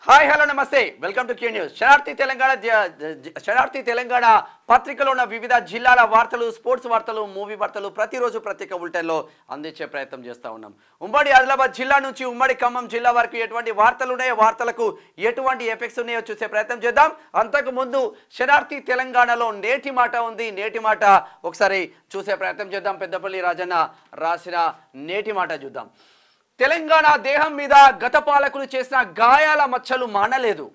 Hi hello నమస్తే welcome to Q news. Shanarthi Telangana పత్రికలో ఉన్న వివిధ జిల్లాల వార్తలు, స్పోర్ట్స్ వార్తలు, మూవీ వార్తలు ప్రతిరోజు ప్రత్యేక బులెటిన్లో అందించే ప్రయత్నం చేస్తూ ఉన్నాం. ఉమ్మడి ఆదిలాబాద్ జిల్లా నుంచి ఉమ్మడి ఖమ్మం జిల్లా వరకు ఎటువంటి వార్తలు ఉన్నాయో, వార్తలకు ఎటువంటి ఎఫెక్ట్స్ ఉన్నాయో చూసే ప్రయత్నం చేద్దాం. అంతకుముందు శనార్థి తెలంగాణలో నేటి మాట ఉంది. నేటి మాట ఒకసారి చూసే ప్రయత్నం చేద్దాం. పెద్దపల్లి రాజన్న రాసిన నేటి మాట చూద్దాం. తెలంగాణ దేహం మీద గత పాలకులు చేసిన గాయాల మచ్చలు మానలేదు.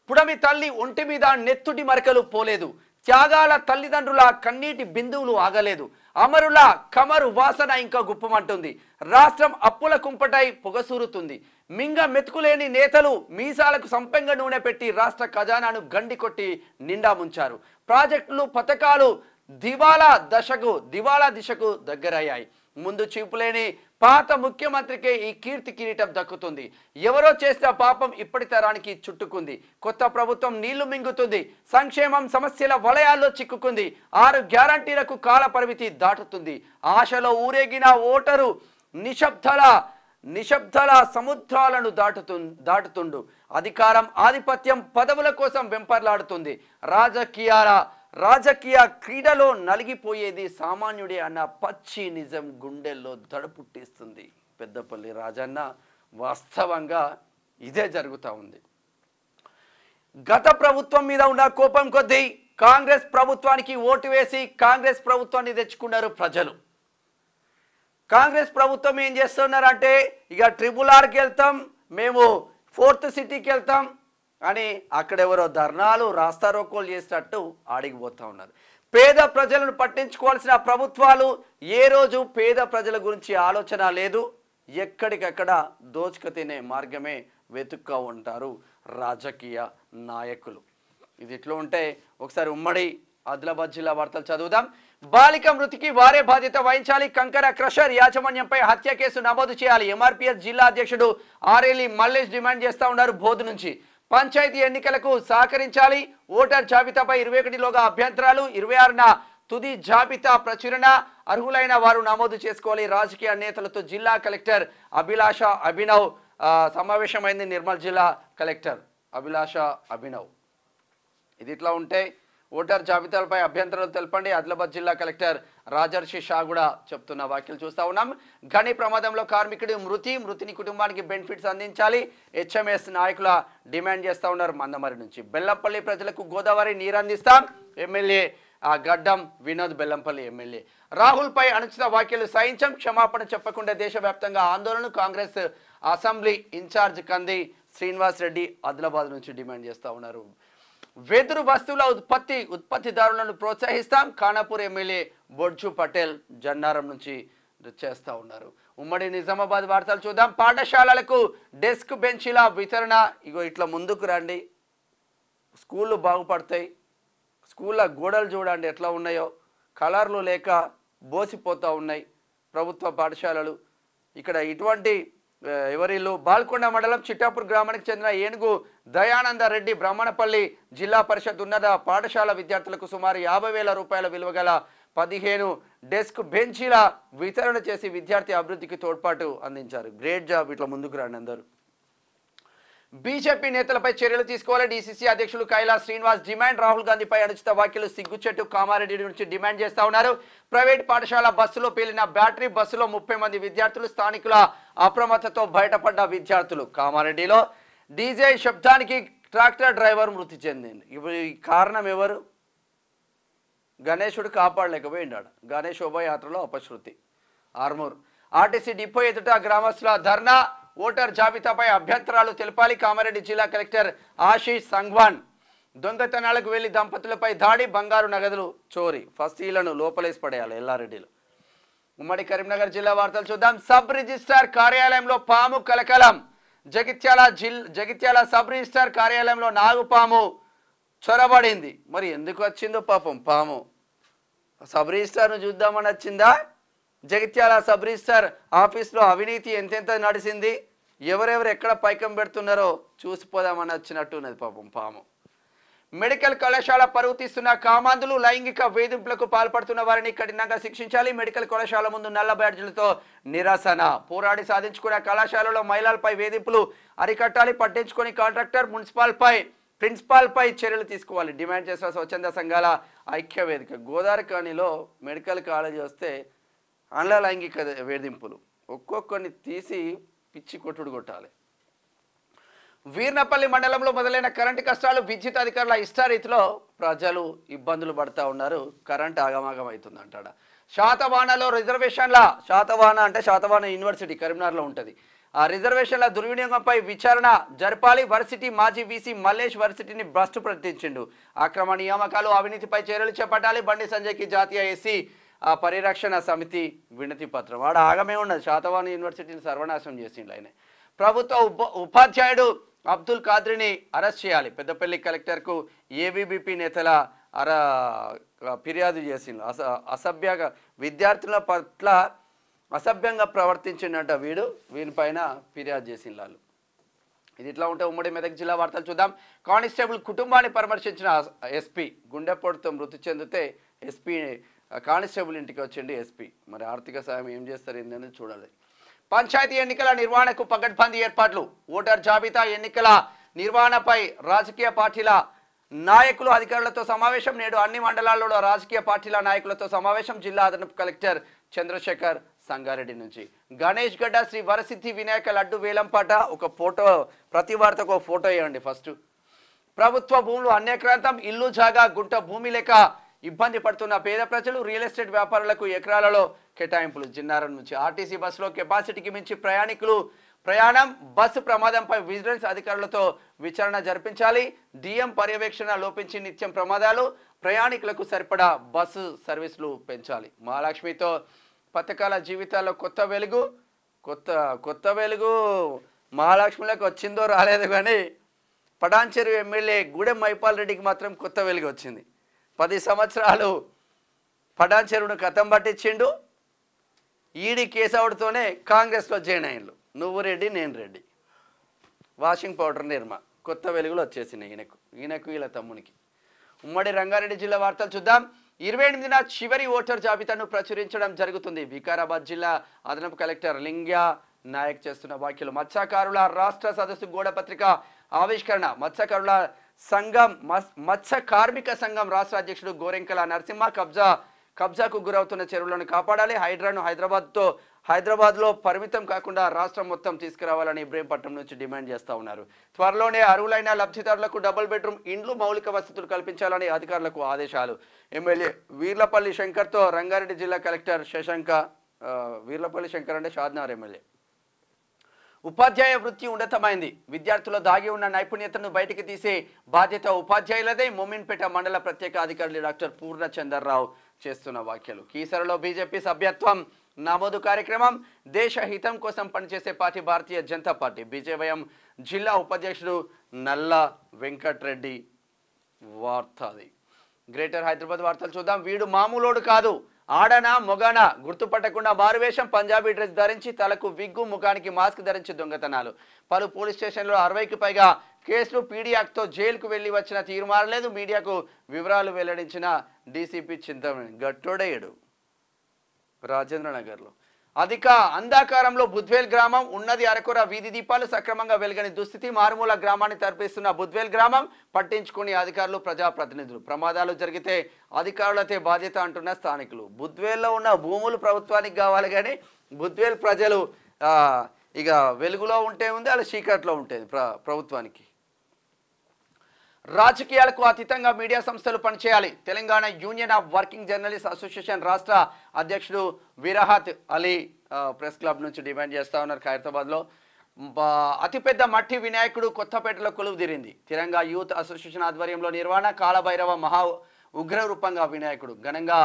పుడమి తల్లి ఒంటి మీద నెత్తుటి మరకలు పోలేదు. త్యాగాల తల్లిదండ్రుల కన్నీటి బిందువులు ఆగలేదు. అమరుల కమరు వాసన ఇంకా గుప్పమంటుంది. రాష్ట్రం అప్పుల కుంపటై పొగసూరుతుంది. మింగ మెతుకులేని నేతలు మీసాలకు సంపెంగ నూనె పెట్టి రాష్ట్ర ఖజానాను గండి కొట్టి నిండా ముంచారు. ప్రాజెక్టులు, పథకాలు దివాలా దిశకు దగ్గరయ్యాయి. ముందు చూపులేని పాత ముఖ్యమంత్రికే ఈ కీర్తి కిరీటం దక్కుతుంది. ఎవరో చేసిన పాపం ఇప్పటి తరానికి చుట్టుకుంది. కొత్త ప్రభుత్వం నీళ్లు మింగుతుంది. సంక్షేమం సమస్యల వలయాల్లో చిక్కుకుంది. 6 గ్యారంటీలకు కాల పరిమితి దాటుతుంది. ఆశలో ఊరేగిన ఓటరు నిశ్శబ్దాల సముద్రాలను దాటుతుండు. అధికారం, ఆధిపత్యం, పదవుల కోసం వెంపర్లాడుతుంది. రాజకీయ క్రీడలో నలిగిపోయేది సామాన్యుడే అన్న పచ్చి నిజం గుండెల్లో దడపుట్టిస్తుంది. పెద్దపల్లి రాజన్న వాస్తవంగా ఇదే జరుగుతూ ఉంది. గత ప్రభుత్వం మీద ఉన్న కోపం కొద్దీ కాంగ్రెస్ ప్రభుత్వానికి ఓటు వేసి కాంగ్రెస్ ప్రభుత్వాన్ని తెచ్చుకున్నారు ప్రజలు. కాంగ్రెస్ ప్రభుత్వం ఏం చేస్తున్నారంటే, ఇక RRRకి వెళ్తాం, మేము 4th సిటీకి వెళ్తాం అని అక్కడెవరో ధర్నాలు, రాస్తారోకోలు చేసినట్టు ఆడిగిపోతూ ఉన్నారు. పేద ప్రజలను పట్టించుకోవాల్సిన ప్రభుత్వాలు ఏ రోజు పేద ప్రజల గురించి ఆలోచన లేదు. ఎక్కడికక్కడ దోచుకు తినే మార్గమే వెతుక్కా ఉంటారు రాజకీయ నాయకులు. ఇది ఇట్లా ఉంటే ఒకసారి ఉమ్మడి ఆదిలాబాద్ జిల్లా వార్తలు చదువుదాం. బాలిక మృతికి వారే బాధ్యత వహించాలి. కంకర క్రషర్ యాజమాన్యంపై హత్య కేసు నమోదు చేయాలి. MRPS జిల్లా అధ్యక్షుడు ఆర్ఎల్ఈ మల్లేష్ డిమాండ్ చేస్తూ ఉన్నారు. బోధు నుంచి పంచాయతీ ఎన్నికలకు సహకరించాలి. ఓటర్ జాబితాపై 21లోగా అభ్యంతరాలు, 26న తుది జాబితా ప్రచురణ. అర్హులైన వారు నమోదు చేసుకోవాలి. రాజకీయ నేతలతో జిల్లా కలెక్టర్ అభిలాష అభినవ్ సమావేశమైంది. నిర్మల్ జిల్లా కలెక్టర్ అభిలాష అభినవ్. ఇది ఇట్లా ఉంటే ఓటర్ జాబితాలపై అభ్యంతరాలు తెలపండి. ఆదిలాబాద్ జిల్లా కలెక్టర్ రాజర్షి షా కూడా చెప్తున్న వ్యాఖ్యలు చూస్తూ ఉన్నాం. గని ప్రమాదంలో కార్మికుడి మృతిని కుటుంబానికి బెనిఫిట్స్ అందించాలి. HMS నాయకుల డిమాండ్ చేస్తూ ఉన్నారు. మందమరి నుంచి బెల్లంపల్లి ప్రజలకు గోదావరి నీరందిస్తాం. ఎమ్మెల్యే గడ్డం వినోద్ బెల్లంపల్లి ఎమ్మెల్యే. రాహుల్పై అనుచిత వ్యాఖ్యలు సహించం, క్షమాపణ చెప్పకుండా దేశవ్యాప్తంగా ఆందోళన. కాంగ్రెస్ అసెంబ్లీ ఇన్ఛార్జ్ కంది శ్రీనివాస్ రెడ్డి ఆదిలాబాద్ నుంచి డిమాండ్ చేస్తూ ఉన్నారు. వెదురు వస్తువుల ఉత్పత్తిదారులను ప్రోత్సహిస్తాం. ఖానాపూర్ ఎమ్మెల్యే బొడ్జు పటేల్ జన్నారం నుంచి చేస్తూ ఉన్నారు. ఉమ్మడి నిజామాబాద్ వార్తలు చూద్దాం. పాఠశాలలకు డెస్క్ బెంచీల వితరణ. ఇగో ఇట్లా ముందుకు రండి, స్కూళ్ళు బాగుపడతాయి. స్కూళ్ళ గోడలు చూడండి ఎట్లా ఉన్నాయో, కలర్లు లేక బోసిపోతూ ఉన్నాయి ప్రభుత్వ పాఠశాలలు. ఇక్కడ ఇటువంటి ఎవరిల్లు బాల్కొండ మండలం చిట్టాపూర్ గ్రామానికి చెందిన ఏనుగు దయానంద రెడ్డి బ్రాహ్మణపల్లి జిల్లా పరిషత్ ఉన్నత పాఠశాల విద్యార్థులకు సుమారు 50,000 రూపాయల విలువ గల 15 డెస్క్ బెంచీల వితరణ చేసి విద్యార్థి అభివృద్ధికి తోడ్పాటు అందించారు. Great job. ఇట్లా ముందుకు రండి అందరూ. బీజేపీ నేతలపై చర్యలు తీసుకోవాలి. DCC అధ్యక్షులు కైలాస్ శ్రీనివాస్ డిమాండ్. రాహుల్ గాంధీపై అనుచిత వ్యాఖ్యలు సిగ్గుచెట్టు కామారెడ్డి నుంచి డిమాండ్ చేస్తూ ఉన్నారు. ప్రైవేట్ పాఠశాల బస్సులో పేలిన బ్యాటరీ, బస్సులో 30 మంది విద్యార్థులు, స్థానికుల అప్రమత్తతో బయటపడ్డ విద్యార్థులు. కామారెడ్డిలో డీజే శబ్దానికి ట్రాక్టర్ డ్రైవర్ మృతి చెందింది. ఇప్పుడు ఈ కారణం ఎవరు? గణేశుడు కాపాడలేకపోయిండాడు. గణేష్ శోభాయాత్రలో అపశృతి. ఆర్మూర్ RTC డిపో ఎదుట గ్రామస్తుల ధర్నా. ఓటర్ జాబితాపై అభ్యంతరాలు తెలపాలి. కామారెడ్డి జిల్లా కలెక్టర్ ఆశీష్ సంగ్వాన్. దొంగతనాలకు వెళ్లి దంపతులపై దాడి, బంగారు నగదులు చోరీ. ఫస్టీలను లోపలేసి పడేయాలి ఎల్లారెడ్డిలో. ఉమ్మడి కరీంనగర్ జిల్లా వార్తలు చూద్దాం. సబ్ రిజిస్ట్రార్ కార్యాలయంలో పాము కలకలం. జగిత్యాల సబ్ రిజిస్ట్రార్ కార్యాలయంలో నాగుపాము చొరబడింది. మరి ఎందుకు వచ్చిందో పాపం పాము. సబ్ రిజిస్ట్రార్ను చూద్దామని వచ్చిందా? జగిత్యాల సబ్ రిజిస్ట్రార్ ఆఫీస్లో అవినీతి ఎంతెంత నడిచింది, ఎవరెవరు ఎక్కడ పైకం పెడుతున్నారో చూసిపోదామని వచ్చినట్టు ఉన్నది పాపం పాము. మెడికల్ కళాశాల పరువు తీస్తున్న కామాంధులు లైంగిక వేధింపులకు పాల్పడుతున్న వారిని కఠినంగా శిక్షించాలి. మెడికల్ కళాశాల ముందు నల్ల బ్యాడ్జీలతో నిరసన. పోరాడి సాధించుకున్న కళాశాలలో మహిళలపై వేధింపులు అరికట్టాలి. పట్టించుకొని కాంట్రాక్టర్ ప్రిన్సిపాల్పై చర్యలు తీసుకోవాలి. డిమాండ్ చేసిన స్వచ్ఛంద సంఘాల ఐక్య వేదిక. గోదావరి కాలనీలో మెడికల్ కాలేజీ వస్తే ఆన్ల లైంగిక వేధింపులు ఒక్కొక్కరిని తీసి పిచ్చి కొట్టుడు కొట్టాలి. వీర్నపల్లి మండలంలో మొదలైన కరెంటు కష్టాలు. విద్యుత్ అధికారుల ఇష్టారీతిలో ప్రజలు ఇబ్బందులు పడుతూ ఉన్నారు. కరెంట్ ఆగమాగం అవుతుంది అంటాడ. శాతవాహనలో రిజర్వేషన్ల శాతవాహన యూనివర్సిటీ కరీంనగర్లో ఉంటుంది. ఆ రిజర్వేషన్ల దుర్వినియోగంపై విచారణ జరపాలి. వర్సిటీ మాజీ వీసీ మల్లేష్ వర్సిటీని భ్రష్టు ప్రకటించిండు. అక్రమ నియామకాలు అవినీతిపై చర్యలు చేపట్టాలి. బండి సంజయ్కి జాతీయ ఎస్సీ పరిరక్షణ సమితి వినతి పత్రం. వాడు ఆగమే ఉన్నది. శాతవాహన యూనివర్సిటీని సర్వనాశనం చేసిండు ఆయన. ప్రభుత్వ ఉపాధ్యాయుడు అబ్దుల్ ఖాద్రిని అరెస్ట్ చేయాలి. పెద్దపల్లి కలెక్టర్కు ఏబీవీపీ నేతల ఫిర్యాదు చేసిండు. అసభ్యంగా విద్యార్థుల పట్ల అసభ్యంగా ప్రవర్తించినట్ట వీనిపైన ఫిర్యాదు చేసిండు వాళ్ళు. ఇది ఇట్లా ఉంటే ఉమ్మడి మెదక్ జిల్లా వార్తలు చూద్దాం. కానిస్టేబుల్ కుటుంబాన్ని పరామర్శించిన ఎస్పీ. గుండెపోటుతో మృతి చెందితే ఎస్పీ కానిస్టేబుల్ ఇంటికి వచ్చిండి ఎస్పీ. మరి ఆర్థిక సాయం ఏం చేస్తారు ఏంటనేది చూడాలి. పంచాయతీ ఎన్నికల నిర్వహణకు పకడ్బందీ ఏర్పాట్లు. ఓటర్ జాబితా ఎన్నికల నిర్వహణపై రాజకీయ పార్టీల నాయకులు అధికారులతో సమావేశం. నేడు అన్ని మండలాల్లో రాజకీయ పార్టీల నాయకులతో సమావేశం. జిల్లా అదనపు కలెక్టర్ చంద్రశేఖర్ సంగారెడ్డి నుంచి. గణేష్ గడ్డ శ్రీ వరసిద్ధి వినాయక లడ్డు వేలంపాట. ఒక ఫోటో, ప్రతి వార్తకు ఒక ఫోటో వేయండి ఫస్ట్. ప్రభుత్వ భూములు అన్యాక్రాంతం. ఇల్లు జాగా గుంట భూమి లేక ఇబ్బంది పడుతున్న పేద ప్రజలు. రియల్ ఎస్టేట్ వ్యాపారులకు ఎకరాలలో కేటాయింపులు. జిన్నారం నుంచి ఆర్టీసీ బస్సులో కెపాసిటీకి మించి ప్రయాణం. బస్సు ప్రమాదంపై విజిలెన్స్ అధికారులతో విచారణ జరిపించాలి. డిఎం పర్యవేక్షణ లోపించి నిత్యం ప్రమాదాలు. ప్రయాణికులకు సరిపడా బస్సు సర్వీసులు పెంచాలి. మహాలక్ష్మితో పథకాల జీవితాల్లో కొత్త వెలుగు మహాలక్ష్మిలకు వచ్చిందో రాలేదు కానీ పటాన్చెరు ఎమ్మెల్యే గూడెం మైపాల్ రెడ్డికి మాత్రం కొత్త వెలుగు వచ్చింది. 10 సంవత్సరాలు పటాన్చెరును కథం పట్టించిండు. ఈడీ కేసు అవుడుతోనే కాంగ్రెస్లో జాయిన్ అయ్యిండు. నువ్వు రెడ్డి నేను రెడ్డి. వాషింగ్ పౌడర్ నిర్మా. కొత్త వెలుగులు వచ్చేసినాయి ఈయనకు వీళ్ళ తమ్మునికి. ఉమ్మడి రంగారెడ్డి జిల్లా వార్తలు చూద్దాం. 28న చివరి ఓటర్ జాబితాను ప్రచురించడం జరుగుతుంది. వికారాబాద్ జిల్లా అదనపు కలెక్టర్ లింగ్యా నాయక్ చేస్తున్న వ్యాఖ్యలు. మత్స్యకారుల రాష్ట్ర సదస్సు గోడపత్రిక ఆవిష్కరణ. మత్స్య కార్మిక సంఘం రాష్ట్ర అధ్యక్షుడు గోరెంకల నరసింహ కబ్జాకు గురవుతున్న చెరువులను కాపాడాలి. హైడ్రాను హైదరాబాద్లో పరిమితం కాకుండా రాష్ట్రం మొత్తం తీసుకురావాలని ఇబ్రహీంపట్నం నుంచి డిమాండ్ చేస్తూ ఉన్నారు. త్వరలోనే అర్హులైన లబ్ధిదారులకు డబుల్ బెడ్రూమ్ ఇండ్లు మౌలిక వసతులు కల్పించాలని అధికారులకు ఆదేశాలు. ఎమ్మెల్యే వీర్లపల్లి శంకర్తో రంగారెడ్డి జిల్లా కలెక్టర్ శశాంక. వీర్లపల్లి శంకర్ అంటే షాద్నగర్ ఎమ్మెల్యే. ఉపాధ్యాయ వృత్తి ఉన్నతమైంది. విద్యార్థుల దాగి ఉన్న నైపుణ్యతను బయటికి తీసే బాధ్యత ఉపాధ్యాయులదే. మోమిన్పేట మండల ప్రత్యేక అధికారి డాక్టర్ పూర్ణచందర్రావు చేస్తున్న వ్యాఖ్యలు. కీసరలో బీజేపీ సభ్యత్వం నమోదు కార్యక్రమం. దేశ హితం కోసం పనిచేసే party Bharatiya Janata party. BJYM జిల్లా ఉపాధ్యక్షుడు నల్ల వెంకట్రెడ్డి వార్తది. గ్రేటర్ హైదరాబాద్ వార్తలు చూద్దాం. వీడు మామూలోడు కాదు, ఆడనా మొగానా గుర్తుపట్టకుండా మారువేషం. పంజాబీ డ్రెస్ ధరించి తలకు విగ్గు, ముఖానికి మాస్క్ ధరించి దొంగతనాలు. పలు పోలీస్ స్టేషన్లో 60కి పైగా కేసులు. పీడీ యాక్ట్తో జైలుకు వెళ్లి వచ్చిన తీరు మారలేదు. మీడియాకు వివరాలు వెల్లడించిన డీసీపీ చింతమనేని. గట్టోడేయుడు రాజేంద్రనగర్లో. అంధాకారంలో బుద్వేల్ గ్రామం. ఉన్నది అరకొర వీధి దీపాలు. సక్రమంగా వెలుగని దుస్థితి. మారుమూల గ్రామాన్ని తరపిస్తున్న బుద్వేల్ గ్రామం పట్టించుకుని అధికారులు, ప్రజాప్రతినిధులు. ప్రమాదాలు జరిగితే అధికారులతే బాధ్యత అంటున్న స్థానికులు. బుద్వేల్లో ఉన్న భూములు ప్రభుత్వానికి కావాలి కానీ బుద్వేల్ ప్రజలు ఇక వెలుగులో ఉంటే ఉంది, అలా చీకట్లో ఉంటుంది ప్రభుత్వానికి. రాజకీయాలకు అతీతంగా మీడియా సంస్థలు పనిచేయాలి. Telangana union of working journalist association రాష్ట్ర అధ్యక్షుడు విరాహత్ అలీ ప్రెస్ క్లబ్ నుంచి డిమాండ్ చేస్తా ఉన్నారు. ఖైరతాబాద్లో అతిపెద్ద మట్టి వినాయకుడు కొత్తపేటలో కొలువు తీరింది. తిరంగా యూత్ అసోసియేషన్ ఆధ్వర్యంలో నిర్వహణ. కాళభైరవ మహా ఉగ్ర రూపంగా వినాయకుడు ఘనంగా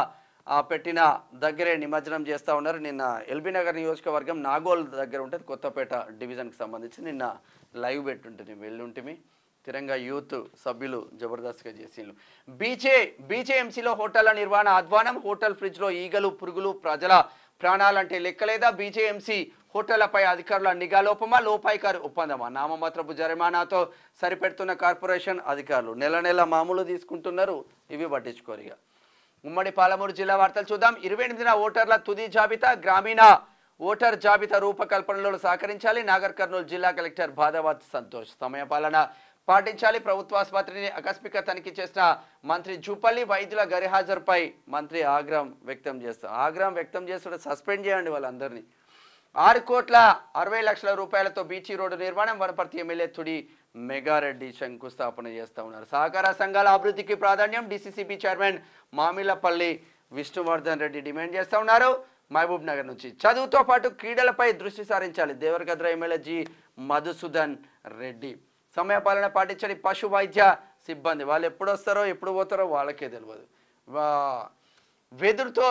పెట్టిన దగ్గరే నిమజ్జనం చేస్తూ ఉన్నారు. నిన్న ఎల్బీ నగర్ నియోజకవర్గం నాగోల్ దగ్గర ఉంటుంది, కొత్తపేట డివిజన్కి సంబంధించి నిన్న లైవ్ పెట్టుంటుంది, వెళ్ళుంటిమి. తిరంగా యూత్ సభ్యులు జబర్దస్త్గా చేసిండ్రు. బీజేఎంసీలో హోటళ్ల నిర్వహణ ఆహ్వానం. హోటల్ ఫ్రిడ్జ్లో ఈగలు, పురుగులు, ప్రజల ప్రాణాలంటే లెక్కలేదా? బీజేఎంసీ హోటళ్లపై అధికారుల నిఘా లోపమా? లోపాయికారి ఒప్పందమా? నామమాత్రపు జరిమానాతో సరిపెడుతున్న కార్పొరేషన్ అధికారులు నెల నెల మామూలు తీసుకుంటున్నారు. ఇవి పట్టించుకోరు. ఉమ్మడి పాలమూరు జిల్లా వార్తలు చూద్దాం. 28న ఓటర్ల తుది జాబితా. గ్రామీణ ఓటర్ జాబితా రూపకల్పనలో సహకరించాలి. నాగర్ కర్నూలు జిల్లా కలెక్టర్ బాదావత్ సంతోష్. సమయపాలన పాటించాలి. ప్రభుత్వాసుపత్రిని ఆకస్మిక తనిఖీ చేసిన మంత్రి జూపల్లి. వైద్యుల గైర్హాజరుపై మంత్రి ఆగ్రహం వ్యక్తం చేస్తూ సస్పెండ్ చేయండి వాళ్ళందరినీ. 6,60,00,000 రూపాయలతో బీచీ రోడ్డు నిర్మాణం. వనపర్తి ఎమ్మెల్యే తుడి మెగారెడ్డి శంకుస్థాపన చేస్తూ ఉన్నారు. సహకార సంఘాల అభివృద్ధికి ప్రాధాన్యం. DCCB chairman Mamillapalli Vishnuvardhan Reddy demand చేస్తూ ఉన్నారు. మహబూబ్ నగర్ నుంచి చదువుతో పాటు క్రీడలపై దృష్టి సారించాలి. దేవరకద్ర ఎమ్మెల్యే జి మధుసూదన్ రెడ్డి. సమయపాలన పాటించని పశు వైద్య సిబ్బంది. వాళ్ళు ఎప్పుడు వస్తారో ఎప్పుడు పోతారో వాళ్ళకే తెలియదు. వెదురుతో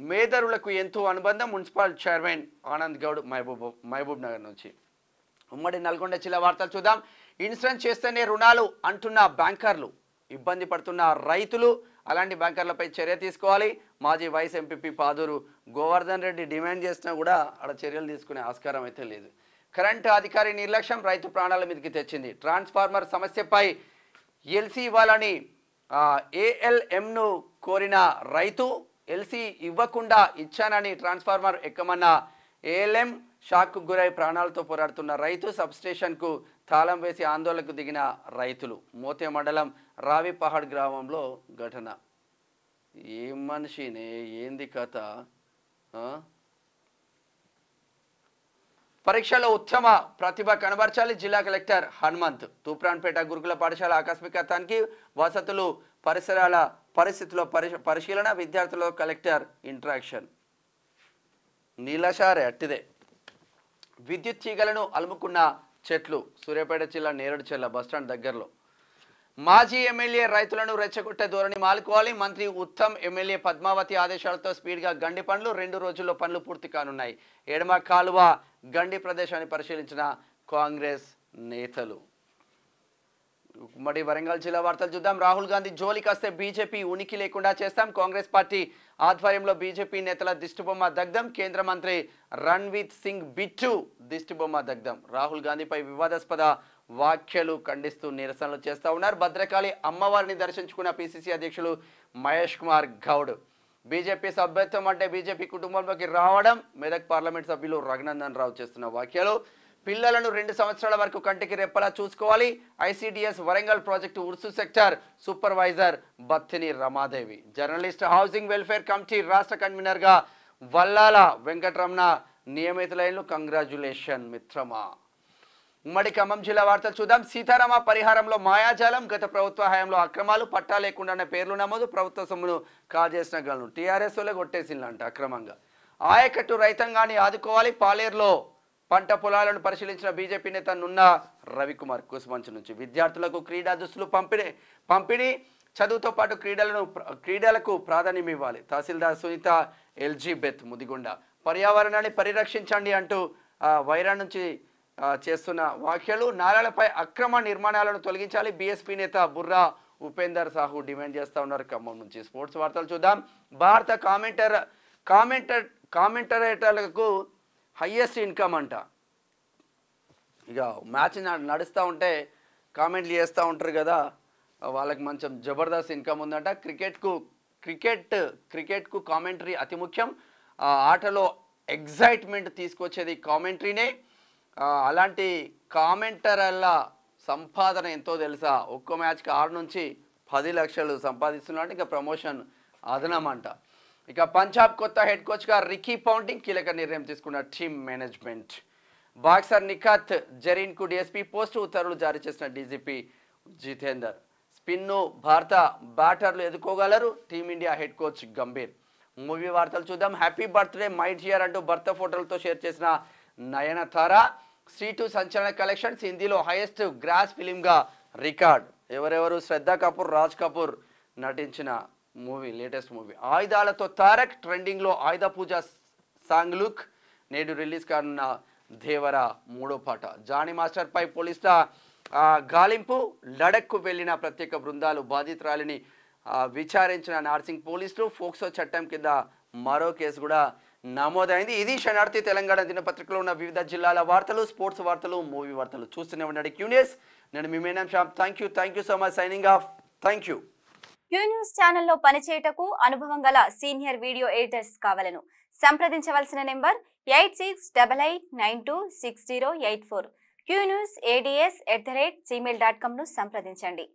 మేదరులకు ఎంతో అనుబంధం. మున్సిపల్ చైర్మన్ ఆనంద్ గౌడ్ మహబూబ్ నగర్ నుంచి. ఉమ్మడి నల్గొండ జిల్లా వార్తలు చూద్దాం. ఇన్సూరెన్స్ చేస్తేనే రుణాలు అంటున్న బ్యాంకర్లు, ఇబ్బంది పడుతున్న రైతులు, అలాంటి బ్యాంకర్లపై చర్య తీసుకోవాలి. మాజీ vice MPP Paduru Govardhan Reddy demand చేసినా కూడా అక్కడ చర్యలు తీసుకునే ఆస్కారం అయితే లేదు. కరెంటు అధికారి నిర్లక్ష్యం రైతు ప్రాణాల మీదకి తెచ్చింది. ట్రాన్స్ఫార్మర్ సమస్యపై ఎల్సీ ఇవ్వాలని ఏఎల్ఎంను కోరిన రైతు ఎల్సీ ఇవ్వకుండా ఇచ్చానని ట్రాన్స్ఫార్మర్ ఎక్కమన్న ఏఎల్ఎం షాక్కు గురై ప్రాణాలతో పోరాడుతున్న రైతు. సబ్స్టేషన్కు తాళం వేసి ఆందోళనకు దిగిన రైతులు. మోతే మండలం రావిపహాడ్ గ్రామంలో ఘటన. ఏం మనిషినే, ఏంది కథ? పరీక్షలో ఉత్తమ ప్రతిభ కనబర్చాలి. జిల్లా కలెక్టర్ హనుమంత్. తూప్రాన్పేట గురుకుల పాఠశాల ఆకస్మిక తనిఖీ. వసతులు పరిసరాల పరిస్థితుల్లో పరిశీలన. విద్యార్థులతో కలెక్టర్ ఇంటరాక్షన్. నీలషారే అట్టిదే. విద్యుత్ తీగలను అలుముకున్న చెట్లు. సూర్యాపేట జిల్లా నేరేడుచెర్ల బస్టాండ్ దగ్గరలో. మాజీ ఎమ్మెల్యే రైతులను రెచ్చగొట్టే ధోరణి మాలుకోవాలి. మంత్రి ఉత్తమ్ ఎమ్మెల్యే పద్మావతి ఆదేశాలతో స్పీడ్గా గండి పనులు. 2 రోజుల్లో పనులు పూర్తి కానున్నాయి. ఎడమ కాలువ గండి ప్రదేశాన్ని పరిశీలించిన కాంగ్రెస్ నేతలు. ఉమ్మడి వరంగల్ జిల్లా వార్తలు చూద్దాం. రాహుల్ గాంధీ జోలికి వస్తే బీజేపీ ఉనికి లేకుండా చేస్తాం. కాంగ్రెస్ పార్టీ ఆధ్వర్యంలో బీజేపీ నేతల దిష్టిబొమ్మ దగ్ధం. కేంద్ర మంత్రి రణ్వీర్ సింగ్ బిట్టు దిష్టిబొమ్మ దగ్ధం. రాహుల్ గాంధీపై వివాదాస్పద వ్యాఖ్యలు ఖండిస్తూ నిరసనలు చేస్తూ ఉన్నారు. భద్రకాళి అమ్మవారిని దర్శించుకున్న పిసిసి అధ్యక్షులు మహేష్ కుమార్ గౌడ్. బీజేపీ సభ్యత్వం అంటే బీజేపీ కుటుంబంలోకి రావడం. మెదక్ పార్లమెంట్ సభ్యులు రఘునందన్ రావు చేస్తున్న వ్యాఖ్యలు. పిల్లలను 2 సంవత్సరాల వరకు కంటికి రెప్పలా చూసుకోవాలి. ICDS Warangal project Urs sector supervisor Battini Ramadevi. Journalist housing welfare committee రాష్ట్ర కన్వీనర్గా వల్లాల వెంకటరమణ నియమితులైన. కంగ్రాచ్యులేషన్ మిత్రమా. ఉమ్మడి ఖమ్మం జిల్లా వార్తలు చూద్దాం. సీతారామ పరిహారంలో మాయాజాలం. గత ప్రభుత్వ హయాంలో అక్రమాలు. పట్టా లేకుండానే పేర్లు నమోదు. ప్రభుత్వ సొమ్మును కాజేసిన గలను టీఆర్ఎస్ వాళ్ళే కొట్టేసిందంట అక్రమంగా. ఆయకట్టు రైతాంగాన్ని ఆదుకోవాలి. పాలేరులో పంట పొలాలను పరిశీలించిన బీజేపీ నేత నున్న రవికుమార్ కుసుమంచు నుంచి. విద్యార్థులకు క్రీడా దుస్తులు పంపిణీ. చదువుతో పాటు క్రీడలకు ప్రాధాన్యం ఇవ్వాలి. తహసీల్దార్ సునీత ఎల్జీబెత్ ముదిగొండ. పర్యావరణాన్ని పరిరక్షించండి అంటూ వైరా నుంచి చేస్తున్న వ్యాఖ్యలు. నాలాలపై అక్రమ నిర్మాణాలను తొలగించాలి. బీఎస్పీ నేత బుర్రా ఉపేందర్ సాహు డిమాండ్ చేస్తూ ఉన్నారు ఖమ్మం నుంచి. స్పోర్ట్స్ వార్తలు చూద్దాం. భారత కామెంటరేటర్లకు హైయెస్ట్ ఇన్కమ్ అంట. ఇక మ్యాచ్ నడుస్తూ ఉంటే కామెంట్లు చేస్తూ ఉంటారు కదా, వాళ్ళకి మంచి జబర్దస్త్ ఇన్కమ్ ఉందంట. క్రికెట్కు కామెంటరీ అతి ముఖ్యం. ఆటలో ఎగ్జైట్మెంట్ తీసుకొచ్చేది కామెంటరీనే. అలాంటి కామెంటర్ల సంపాదన ఎంతో తెలుసా? ఒక్కో మ్యాచ్కి 6 నుంచి 10 లక్షలు సంపాదిస్తున్నాడు. ఇక ప్రమోషన్ అదనమంట. ఇక పంజాబ్ కొత్త హెడ్ కోచ్గా రికీ పౌంటింగ్ కీలక నిర్ణయం తీసుకున్న టీమ్ మేనేజ్మెంట్. బాక్సర్ నిఖత్ జరీన్కు డిఎస్పీ పోస్టు. ఉత్తర్వులు జారీ చేసిన డీజీపీ జితేందర్. స్పిన్ను భారత బ్యాటర్లు ఎదుర్కోగలరు. Team India head coach Gambhir. Movie వార్తలు చూద్దాం. హ్యాపీ బర్త్డే మై డియర్ అంటూ భర్త ఫోటోలతో షేర్ చేసిన నయనతార. C2 సంచలన కలెక్షన్స్. హిందీలో హైయెస్ట్ గ్రాస్ ఫిలింగా రికార్డ్. ఎవరెవరు? శ్రద్ధా కపూర్, రాజ్ కపూర్ నటించిన మూవీ, లేటెస్ట్ మూవీ. ఆయుధాలతో తారక్ ట్రెండింగ్లో. ఆయుధ పూజ సాంగ్ లుక్. నేడు రిలీజ్ కానున్న దేవరా 3వ పాట. జానీ మాస్టర్పై పోలీసుల గాలింపు. లడఖ్కు వెళ్లిన ప్రత్యేక బృందాలు బాధితురాలిని విచారించిన నార్సింగ్ పోలీసులు. ఫోక్సో చట్టం కింద మరో కేసు కూడా నమోదైంది. ఇది శనార్థి తెలంగాణ దినపత్రికలో ఉన్న వివిధ జిల్లాల వార్తలు, స్పోర్ట్స్ వార్తలు, మూవీ వార్తలు చూస్తూనే ఉండండి క్యూ న్యూస్. నేను మీ Menam Shyam. Thank you so much. Signing off. Thank you. Q news ఛానల్లో పనిచేయటకు అనుభవం గల సీనియర్ వీడియో ఎడిటర్స్ కావాలను సంప్రదించవలసిన నెంబర్ 8688926084. qnews@gmail.com ను సంప్రదించండి.